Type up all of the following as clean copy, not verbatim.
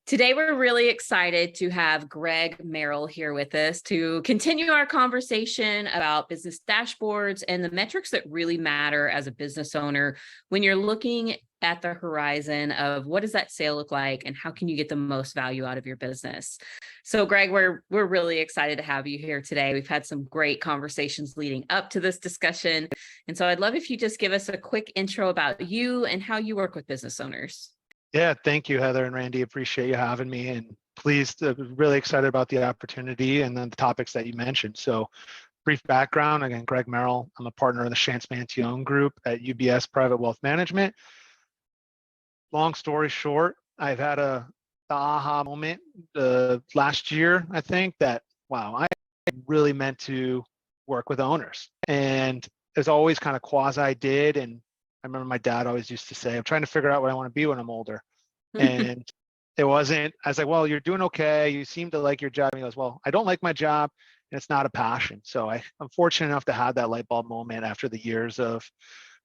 Today, we're really excited to have Greg Merrill here with us to continue our conversation about business dashboards and the metrics that really matter as a business owner when you're looking at the horizon of what does that sale look like and how can you get the most value out of your business. So Greg, we're really excited to have you here today. We've had some great conversations leading up to this discussion. And so I'd love if you just give us a quick intro about you and how you work with business owners. Yeah, thank you, Heather and Randy. Appreciate you having me, and pleased, really excited about the opportunity and then the topics that you mentioned. So, brief background, again, Greg Merrill. I'm a partner in the Shantz Mantione Group at UBS Private Wealth Management. Long story short, I've had the aha moment last year, I think, that, wow, I really meant to work with owners. And it's always kind of quasi did, and I remember my dad always used to say, I'm trying to figure out what I want to be when I'm older. And it wasn't, I was like, well, you're doing okay. You seem to like your job. And he goes, well, I don't like my job and it's not a passion. So I'm fortunate enough to have that light bulb moment after the years of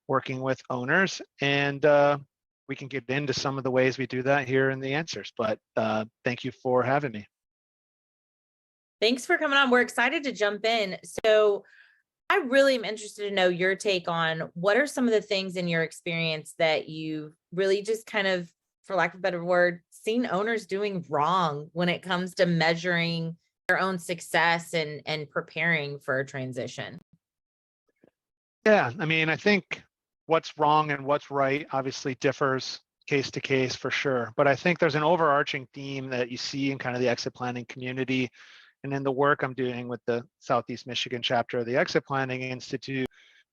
working with owners. And we can get into some of the ways we do that here in the answers. But thank you for having me. Thanks for coming on. We're excited to jump in. So I really am interested to know your take on what are some of the things in your experience that you really just kind of, for lack of a better word, seen owners doing wrong when it comes to measuring their own success and preparing for a transition? Yeah, I mean, I think what's wrong and what's right obviously differs case to case for sure. But I think there's an overarching theme that you see in kind of the exit planning community. And in the work I'm doing with the Southeast Michigan chapter of the Exit Planning Institute,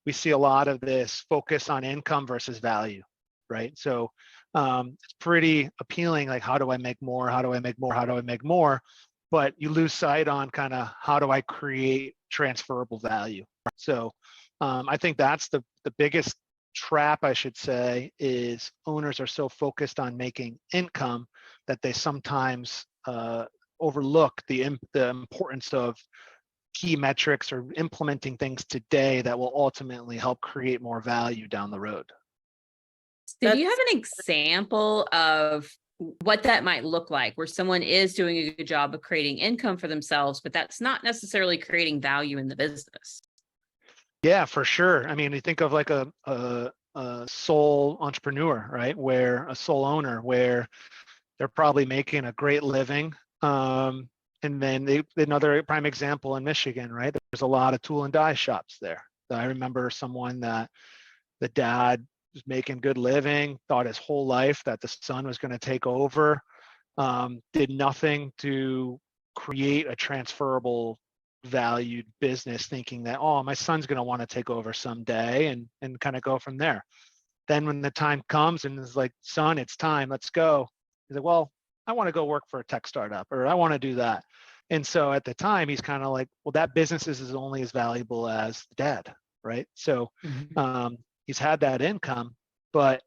we see a lot of this focus on income versus value, right? So it's pretty appealing, like, how do I make more? How do I make more? How do I make more? But you lose sight on kind of how do I create transferable value? So I think that's the biggest trap, I should say, is owners are so focused on making income that they sometimes overlook the importance of key metrics or implementing things today that will ultimately help create more value down the road. So do you have an example of what that might look like where someone is doing a good job of creating income for themselves, but that's not necessarily creating value in the business? Yeah, for sure. I mean, you think of like a sole entrepreneur, right? Where a sole owner, where they're probably making a great living. And then another prime example in Michigan, right? There's a lot of tool and die shops there. I remember someone that the dad was making good living, thought his whole life that the son was going to take over, did nothing to create a transferable valued business, thinking that, oh, my son's going to want to take over someday, and kind of go from there. Then when the time comes and it's like, son, it's time, let's go. He's like, well, I want to go work for a tech startup, or I want to do that. And so at the time, he's kind of like, well, that business is only as valuable as the dad, right? So he's had that income, but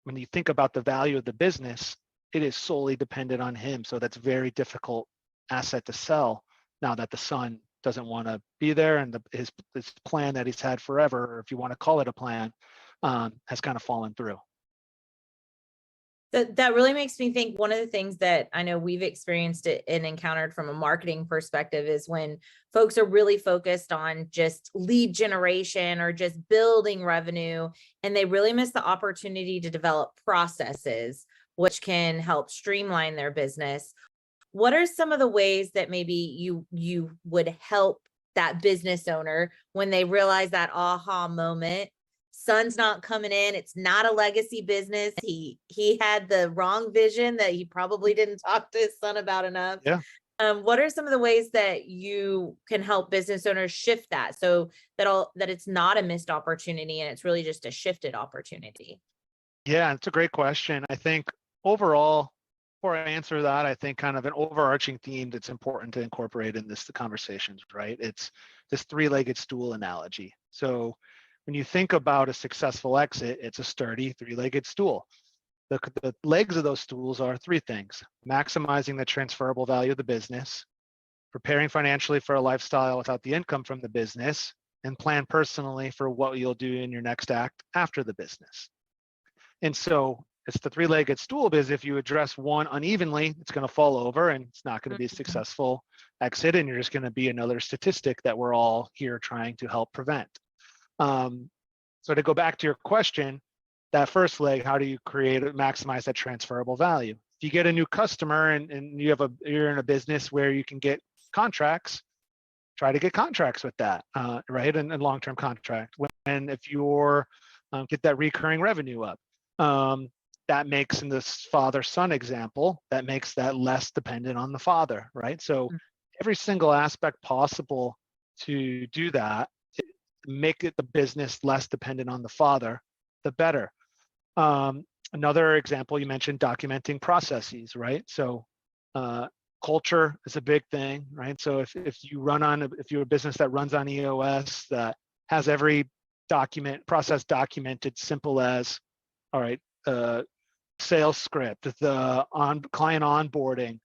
when you think about the value of the business, it is solely dependent on him. So that's a very difficult asset to sell now that the son doesn't want to be there, and his plan that he's had forever, or if you want to call it a plan, has kind of fallen through. That really makes me think one of the things that I know we've experienced and encountered from a marketing perspective is when folks are really focused on just lead generation or just building revenue, and they really miss the opportunity to develop processes which can help streamline their business. What are some of the ways that maybe you would help that business owner when they realize that aha moment? Son's not coming in. It's not a legacy business. He had the wrong vision that he probably didn't talk to his son about enough. Yeah. What are some of the ways that you can help business owners shift that so that it's not a missed opportunity and it's really just a shifted opportunity? Yeah, it's a great question. I think overall, before I answer that, I think kind of an overarching theme that's important to incorporate in the conversations, right? It's this three-legged stool analogy. So when you think about a successful exit, it's a sturdy three-legged stool. The legs of those stools are three things: maximizing the transferable value of the business, preparing financially for a lifestyle without the income from the business, and plan personally for what you'll do in your next act after the business. And so it's the three-legged stool, because if you address one unevenly, it's going to fall over and it's not going to be a successful exit, and you're just going to be another statistic that we're all here trying to help prevent. So to go back to your question, that first leg, how do you maximize that transferable value? If you get a new customer and you're in a business where you can get contracts, try to get contracts with that, right? And long-term contract. If you're get that recurring revenue up, that makes, in this father-son example, that makes that less dependent on the father, right? So every single aspect possible to do that, make it the business less dependent on the father, the better. Another example, you mentioned documenting processes, right? So culture is a big thing, right? So if you're a business that runs on EOS, that has every process documented, simple as, all right, sales script, the client onboarding,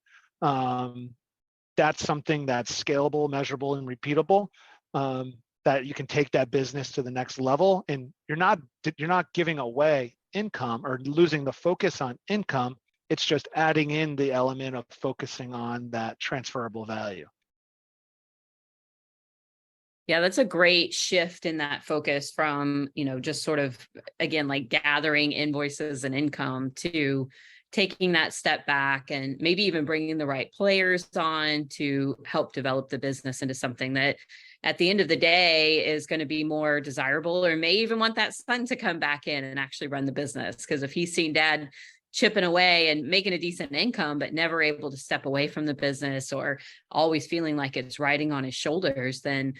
that's something that's scalable, measurable, and repeatable, that you can take that business to the next level, and you're not giving away income or losing the focus on income. It's just adding in the element of focusing on that transferable value. Yeah, that's a great shift in that focus from, just sort of, again, like gathering invoices and income to taking that step back and maybe even bringing the right players on to help develop the business into something that at the end of the day is going to be more desirable, or may even want that son to come back in and actually run the business. Because if he's seen dad chipping away and making a decent income, but never able to step away from the business, or always feeling like it's riding on his shoulders, then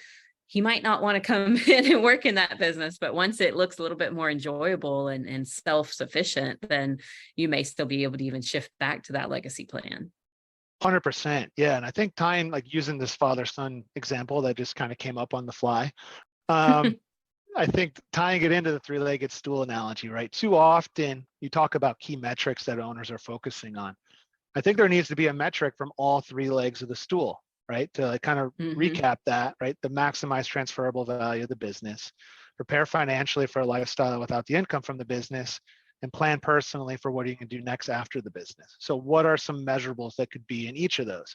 he might not want to come in and work in that business. But once it looks a little bit more enjoyable and self-sufficient, then you may still be able to even shift back to that legacy plan. 100%. Yeah. And I think like using this father-son example that just kind of came up on the fly, I think tying it into the three-legged stool analogy, right? Too often you talk about key metrics that owners are focusing on. I think there needs to be a metric from all three legs of the stool, right? To like kind of recap that, right? The maximize transferable value of the business, prepare financially for a lifestyle without the income from the business, and plan personally for what you can do next after the business. So what are some measurables that could be in each of those?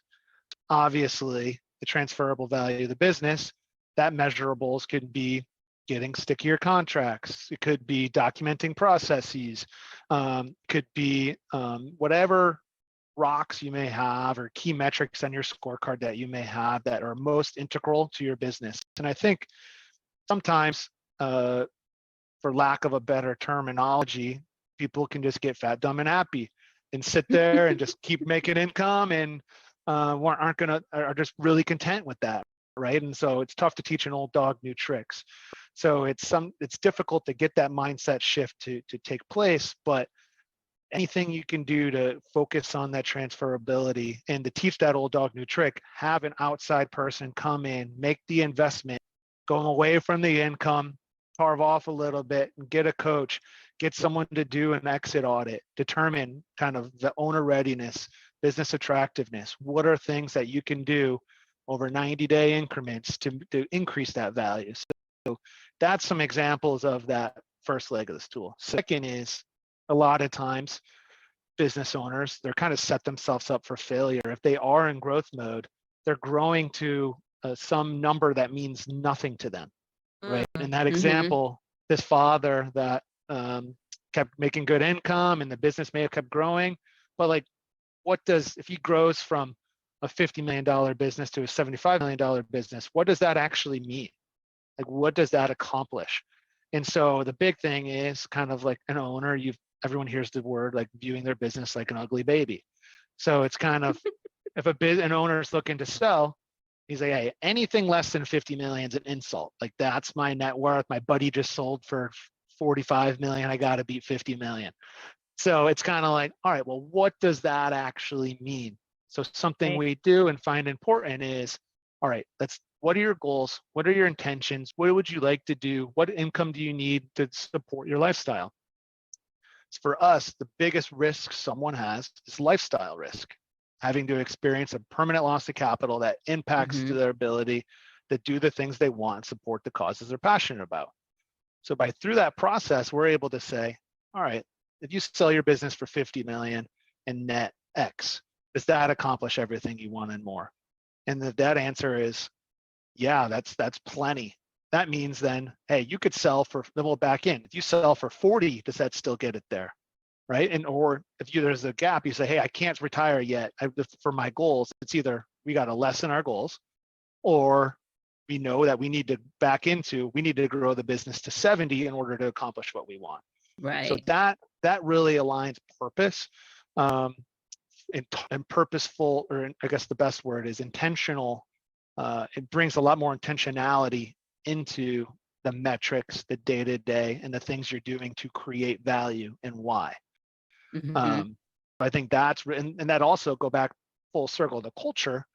Obviously, the transferable value of the business, that measurables could be getting stickier contracts. It could be documenting processes, could be whatever rocks you may have or key metrics on your scorecard that you may have that are most integral to your business. And I think sometimes, for lack of a better terminology, people can just get fat, dumb, and happy and sit there and just keep making income and are just really content with that, right? And so it's tough to teach an old dog new tricks. So it's difficult to get that mindset shift to take place, but anything you can do to focus on that transferability and to teach that old dog new trick, have an outside person come in, make the investment, going away from the income, carve off a little bit and get a coach, get someone to do an exit audit, determine kind of the owner readiness, business attractiveness. What are things that you can do over 90-day increments to increase that value? So that's some examples of that first leg of the stool. Second is, a lot of times business owners, they're kind of set themselves up for failure. If they are in growth mode, they're growing to some number that means nothing to them, right? In that example, this father that kept making good income and the business may have kept growing, but like, if he grows from a $50 million business to a $75 million business, what does that actually mean? Like, what does that accomplish? And so the big thing is kind of like an owner, everyone hears the word like viewing their business like an ugly baby. So it's kind of, if an owner is looking to sell, he's like, hey, anything less than 50 million is an insult. Like, that's my net worth. My buddy just sold for 45 million. I got to beat 50 million. So it's kind of like, all right, well, what does that actually mean? So something we do and find important is, all right, what are your goals? What are your intentions? What would you like to do? What income do you need to support your lifestyle? For us, the biggest risk someone has is lifestyle risk, having to experience a permanent loss of capital that impacts their ability to do the things they want, support the causes they're passionate about. So through that process, we're able to say, all right, if you sell your business for 50 million and net X, does that accomplish everything you want and more? And the dead answer is, yeah, that's plenty. That means then, hey, you could sell for, then we'll back in. If you sell for 40, does that still get it there? Right? And or if there's a gap, you say, hey, I can't retire yet for my goals. It's either we got to lessen our goals, or we know that we need to we need to grow the business to 70 in order to accomplish what we want. Right. So that really aligns purpose, and purposeful, or I guess the best word is intentional. It brings a lot more intentionality into the metrics, the day-to-day, and the things you're doing to create value and why. I think that's, and that also go back full circle to culture.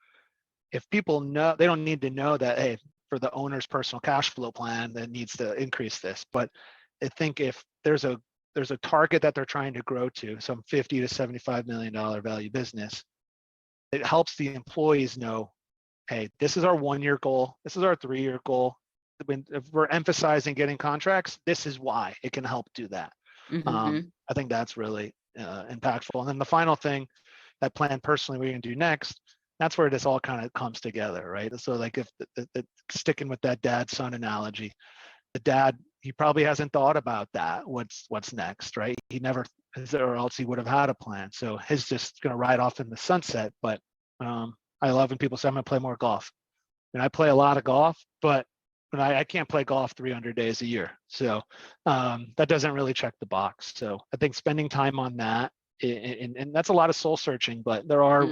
If people know, they don't need to know that, hey, for the owner's personal cash flow plan, that needs to increase this. But I think if there's a target that they're trying to grow to, some $50 to $75 million value business, it helps the employees know, hey, this is our 1-year goal. This is our 3-year goal. If we're emphasizing getting contracts, this is why it can help do that. I think that's really impactful. And then the final thing, that plan personally, we're going to do next, that's where this all kind of comes together, right? So like if sticking with that dad-son analogy, the dad, he probably hasn't thought about that. What's next, right? He never, or else he would have had a plan. So his just going to ride off in the sunset. But I love when people say, I'm going to play more golf. And I play a lot of golf, but I can't play golf 300 days a year. So that doesn't really check the box. So I think spending time on that, and that's a lot of soul searching, but there are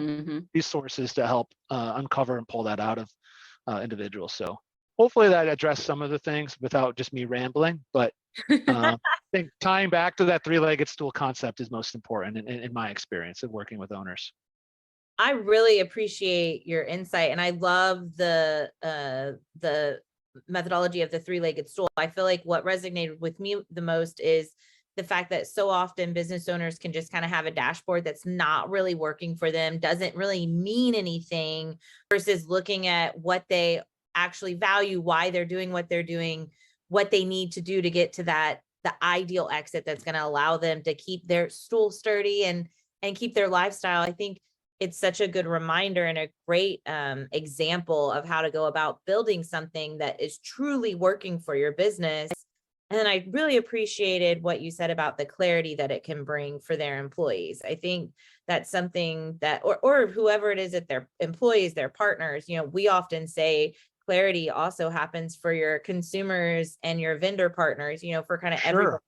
resources to help uncover and pull that out of individuals. So hopefully that addressed some of the things without just me rambling. But I think tying back to that 3-legged stool concept is most important in my experience of working with owners. I really appreciate your insight, and I love the methodology of the 3-legged stool. I feel like what resonated with me the most is the fact that so often business owners can just kind of have a dashboard that's not really working for them, doesn't really mean anything, versus looking at what they actually value, why they're doing what they're doing, what they need to do to get to the ideal exit that's going to allow them to keep their stool sturdy and keep their lifestyle. I think it's such a good reminder and a great example of how to go about building something that is truly working for your business. And I really appreciated what you said about the clarity that it can bring for their employees. I think that's something that, or whoever it is, that their employees, their partners, we often say clarity also happens for your consumers and your vendor partners, for kind of everyone.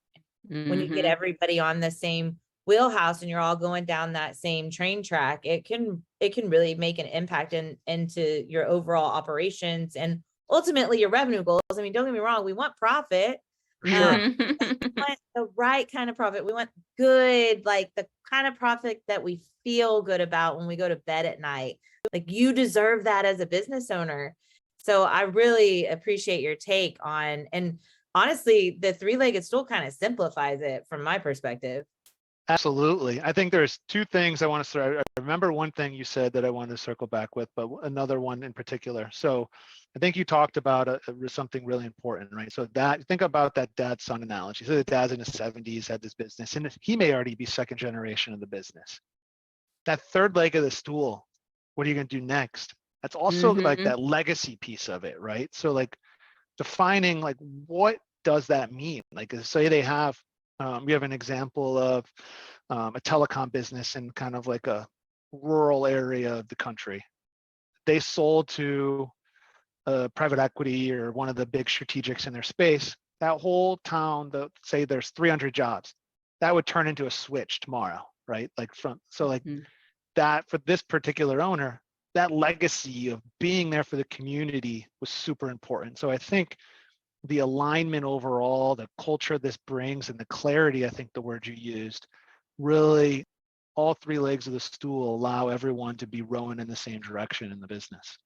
When you get everybody on the same wheelhouse and you're all going down that same train track, it can really make an impact into your overall operations and ultimately your revenue goals. I mean, don't get me wrong, we want profit. We want the right kind of profit. We want good, like the kind of profit that we feel good about when we go to bed at night. Like, you deserve that as a business owner. So I really appreciate your take on, and honestly, the 3-legged stool kind of simplifies it from my perspective. Absolutely. I think there's 2 things I want to start. I remember one thing you said that I wanted to circle back with, but another one in particular. So I think you talked about something really important, right? So think about that dad-son analogy. So the dad's in his 70s, had this business, and he may already be 2nd generation of the business. That 3rd leg of the stool, what are you going to do next? That's also like that legacy piece of it, right? So like defining, like, what does that mean? Like, say they have, we have an example of a telecom business in kind of like a rural area of the country. They sold to private equity or one of the big strategics in their space. That whole town, say there's 300 jobs, that would turn into a switch tomorrow, right? Like that for this particular owner, that legacy of being there for the community was super important. So I think the alignment overall, the culture this brings, and the clarity, I think the word you used, really all 3 legs of the stool allow everyone to be rowing in the same direction in the business.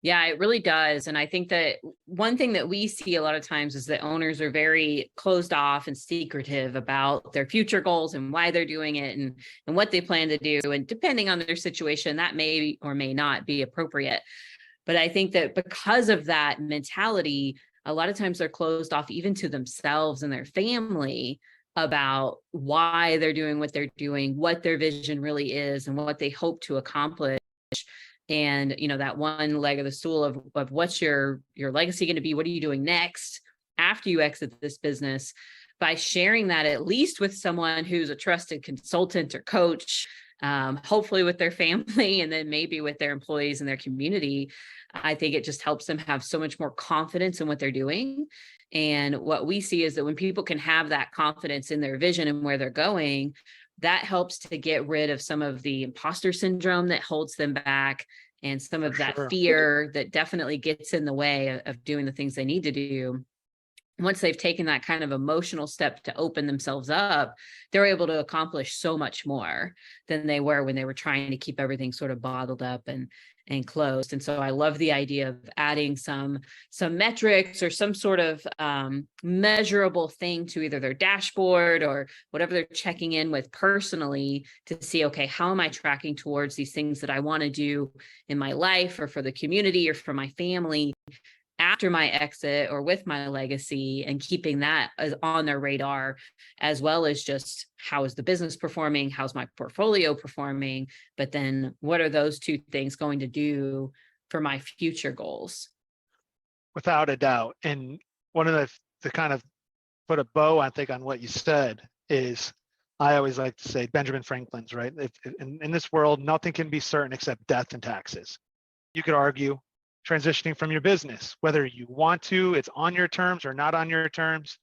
Yeah, it really does. And I think that one thing that we see a lot of times is that owners are very closed off and secretive about their future goals and why they're doing it and what they plan to do. And depending on their situation, that may or may not be appropriate. But I think that because of that mentality, a lot of times they're closed off even to themselves and their family, about why they're doing what they're doing, what their vision really is, and what they hope to accomplish. And, that one leg of the stool of what's your legacy going to be? What are you doing next after you exit this business? By sharing that at least with someone who's a trusted consultant or coach, hopefully with their family, and then maybe with their employees and their community, I think it just helps them have so much more confidence in what they're doing. And what we see is that when people can have that confidence in their vision and where they're going, that helps to get rid of some of the imposter syndrome that holds them back, and some of that fear that definitely gets in the way of doing the things they need to do. Once they've taken that kind of emotional step to open themselves up, they're able to accomplish so much more than they were when they were trying to keep everything sort of bottled up and closed. And so I love the idea of adding some metrics or some sort of measurable thing to either their dashboard or whatever they're checking in with personally to see, okay, how am I tracking towards these things that I want to do in my life or for the community or for my family after my exit or with my legacy, and keeping that as on their radar, as well as just how is the business performing, how's my portfolio performing, but then what are those two things going to do for my future goals? Without a doubt. And one of the kind of put a bow, I think, on what you said is, I always like to say Benjamin Franklin's, right? In this world, nothing can be certain except death and taxes. You could argue transitioning from your business, whether you want to, it's on your terms or not on your terms,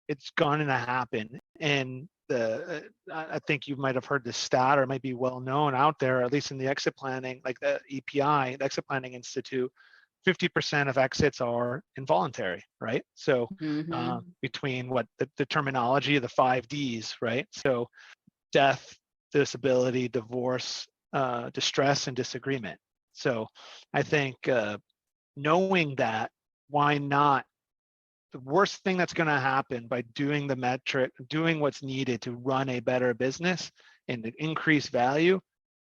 it's going to happen. And I think you might have heard this stat, or it might be well known out there, at least in the exit planning, like the EPI, the Exit Planning Institute, 50% of exits are involuntary, right? So between the terminology of the 5 Ds, right? So death, disability, divorce, distress, and disagreement. So I think knowing that, why not? The worst thing that's going to happen by doing the metric, doing what's needed to run a better business and increase value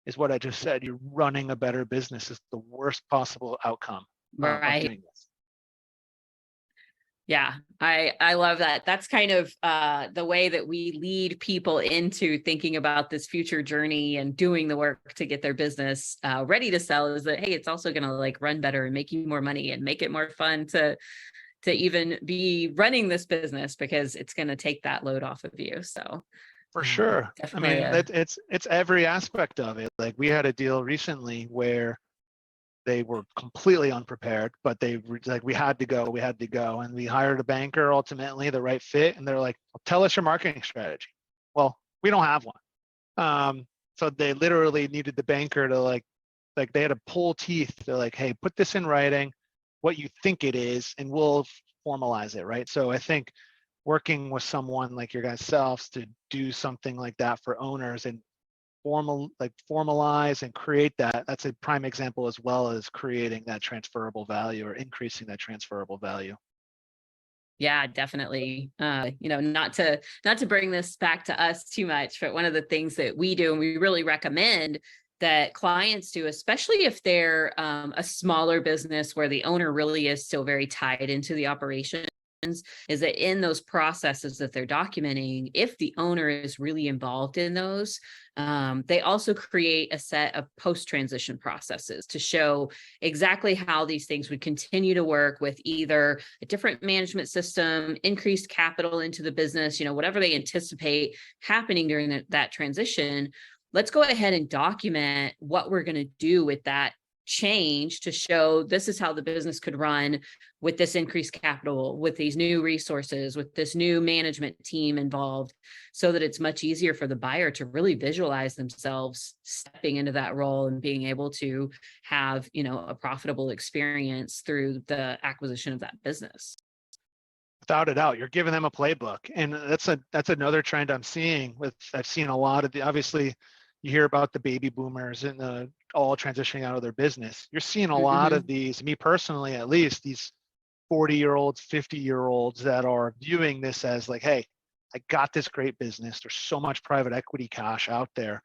is what I just said. You're running a better business is the worst possible outcome of doing this. Yeah, I love that. That's kind of the way that we lead people into thinking about this future journey and doing the work to get their business ready to sell, is that, hey, it's also going to like run better and make you more money and make it more fun to even be running this business, because it's going to take that load off of you. So for sure. I mean, it's every aspect of it. Like we had a deal recently where they were completely unprepared, but they were like, we had to go. And we hired a banker, ultimately the right fit. And they're like, well, tell us your marketing strategy. Well, we don't have one. So they literally needed the banker to like they had to pull teeth. They're like, hey, put this in writing, what you think it is, and we'll formalize it, right? So I think working with someone like your guys selves to do something like that for owners and formalize and create that's a prime example, as well as creating that transferable value or increasing that transferable value. Yeah, definitely. Not to bring this back to us too much, but one of the things that we do and we really recommend that clients do, especially if they're a smaller business where the owner really is still very tied into the operation, is that in those processes that they're documenting, if the owner is really involved in those, they also create a set of post-transition processes to show exactly how these things would continue to work with either a different management system, increased capital into the business, whatever they anticipate happening during that transition. Let's go ahead and document what we're going to do with that change to show this is how the business could run with this increased capital, with these new resources, with this new management team involved, so that it's much easier for the buyer to really visualize themselves stepping into that role and being able to have, a profitable experience through the acquisition of that business. Without a doubt, you're giving them a playbook. And that's another trend I'm seeing I've seen a lot of obviously you hear about the baby boomers and all transitioning out of their business. You're seeing a lot of these, me personally, at least, these 40-year-olds, 50-year-olds that are viewing this as like, hey, I got this great business. There's so much private equity cash out there.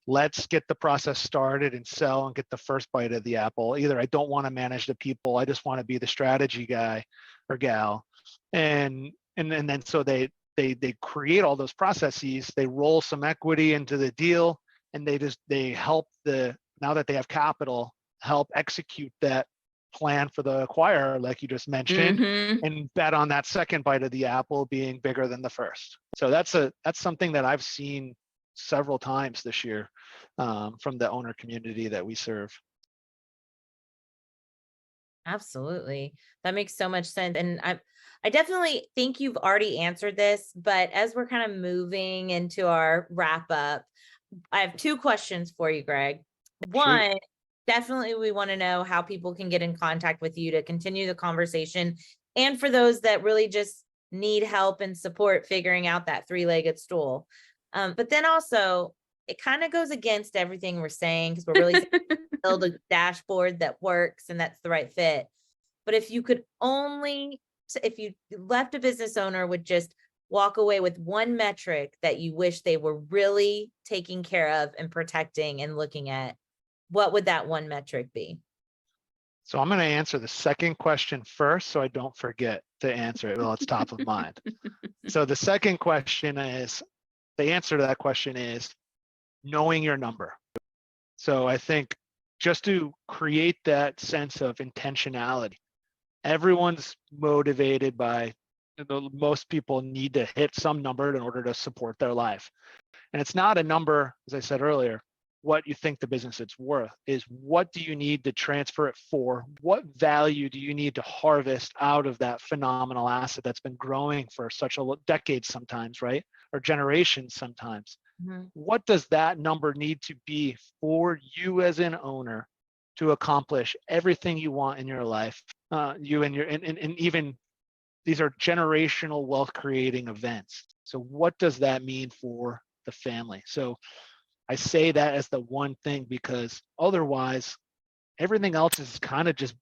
Let's get the process started and sell and get the first bite of the apple. Either I don't want to manage the people, I just want to be the strategy guy or gal. And then so they they create all those processes, they roll some equity into the deal, and they help now that they have capital, help execute that plan for the acquirer, like you just mentioned, and bet on that second bite of the apple being bigger than the first. So that's something that I've seen several times this year from the owner community that we serve. Absolutely. That makes so much sense. And I definitely think you've already answered this, but as we're kind of moving into our wrap up, I have two questions for you, Greg. One, definitely we want to know how people can get in contact with you to continue the conversation. And for those that really just need help and support figuring out that three-legged stool. But then also, it kind of goes against everything we're saying because we're really build a dashboard that works and that's the right fit. But if you left a business owner with just walk away with one metric that you wish they were really taking care of and protecting and looking at, what would that one metric be? So I'm going to answer the second question first so I don't forget to answer it while it's top of mind. So the second question is, the answer to that question is knowing your number. So I think just to create that sense of intentionality, everyone's motivated by, most people need to hit some number in order to support their life. And it's not a number, as I said earlier, what you think the business is worth, is what do you need to transfer it for? What value do you need to harvest out of that phenomenal asset that's been growing for such a decades sometimes, right? Or generations sometimes. What does that number need to be for you as an owner to accomplish everything you want in your life? And even these are generational wealth creating events. So what does that mean for the family? So I say that as the one thing, because otherwise everything else is kind of just,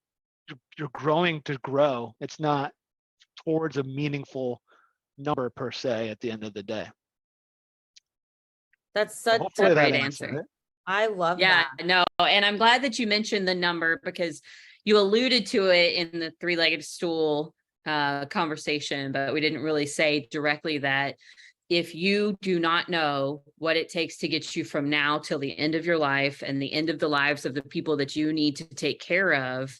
you're growing to grow. It's not towards a meaningful number per se at the end of the day. That's such a great answer. I love that. that. No, and I'm glad that you mentioned the number because you alluded to it in the three-legged stool conversation, but we didn't really say directly that if you do not know what it takes to get you from now till the end of your life and the end of the lives of the people that you need to take care of,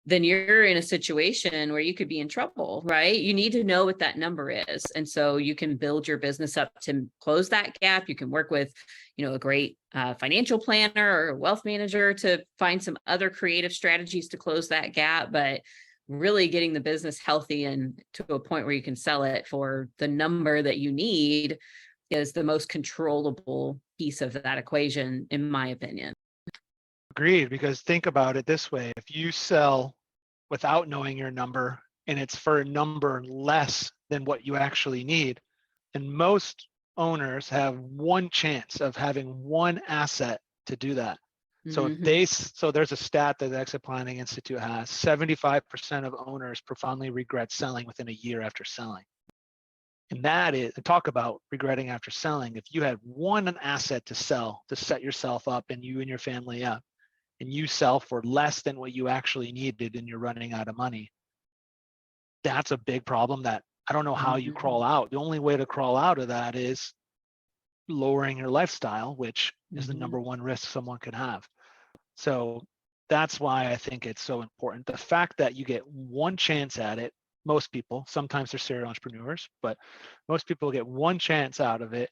then you're in a situation where you could be in trouble, right? You need to know what that number is. And so you can build your business up to close that gap. You can work with, a great financial planner or a wealth manager to find some other creative strategies to close that gap. But really getting the business healthy and to a point where you can sell it for the number that you need is the most controllable piece of that equation, in my opinion. Agreed, because think about it this way. If you sell without knowing your number and it's for a number less than what you actually need, and most owners have one chance of having one asset to do that. So so there's a stat that the Exit Planning Institute has, 75% of owners profoundly regret selling within a year after selling. And that is, talk about regretting after selling. If you had one asset to sell to set yourself up and you and your family up, and you sell for less than what you actually needed and you're running out of money, that's a big problem that I don't know how you crawl out. The only way to crawl out of that is lowering your lifestyle, which is the number one risk someone could have. So that's why I think it's so important. The fact that you get one chance at it, most people, sometimes they're serial entrepreneurs, but most people get one chance out of it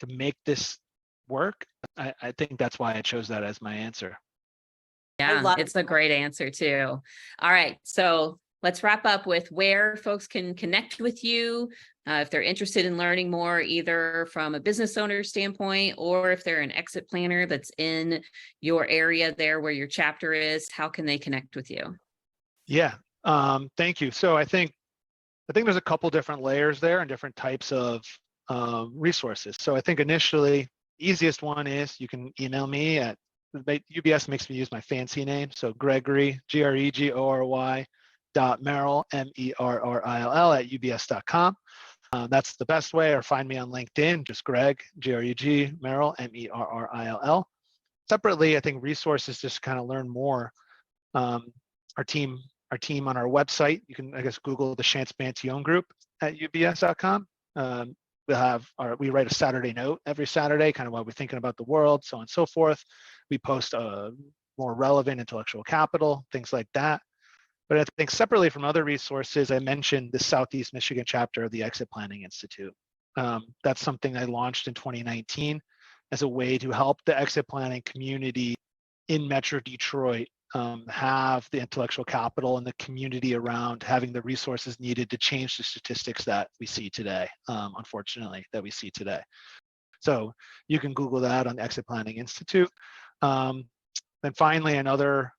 to make this work. I think that's why I chose that as my answer. Yeah, it's a great answer too. All right, so let's wrap up with where folks can connect with you if they're interested in learning more, either from a business owner standpoint or if they're an exit planner that's in your area there where your chapter is. How can they connect with you? Yeah, thank you. So I think there's a couple different layers there and different types of resources. So I think initially, easiest one is you can email me at UBS makes me use my fancy name. So Gregory, Gregory, .Merrill, MERRILL at ubs.com. That's the best way, or find me on LinkedIn, just Greg, Greg, Merrill, MERRILL. Separately, I think resources just kind of learn more. Our team on our website, you can, I guess, Google the Shantz Mantione Group at ubs.com. We write a Saturday note every Saturday, kind of what we're thinking about the world, so on and so forth. We post more relevant intellectual capital, things like that. But I think separately from other resources, I mentioned the Southeast Michigan chapter of the Exit Planning Institute. That's something I launched in 2019 as a way to help the exit planning community in Metro Detroit have the intellectual capital and the community around having the resources needed to change the statistics that we see today, unfortunately, that we see today. So you can Google that on the Exit Planning Institute. Then finally, another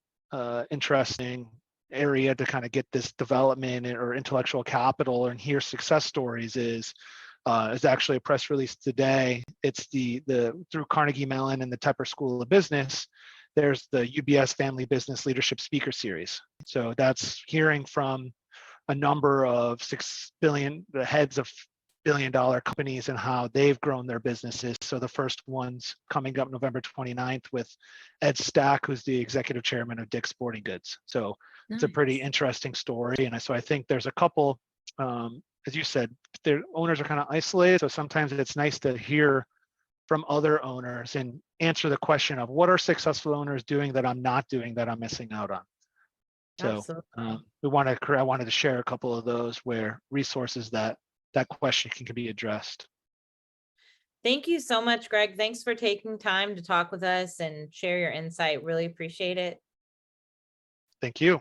interesting area to kind of get this development or intellectual capital and hear success stories is actually a press release today. It's through Carnegie Mellon and the Tepper School of Business. There's the UBS Family Business Leadership Speaker Series. So that's hearing from a number of the heads of billion-dollar companies and how they've grown their businesses. So the first one's coming up November 29th with Ed Stack, who's the executive chairman of Dick's Sporting Goods. So it's a pretty interesting story. And so I think there's a couple, as you said, their owners are kind of isolated. So sometimes it's nice to hear from other owners and answer the question of what are successful owners doing that I'm not doing that I'm missing out on. So I wanted to share a couple of those where resources that question can be addressed. Thank you so much, Greg. Thanks for taking time to talk with us and share your insight. Really appreciate it. Thank you.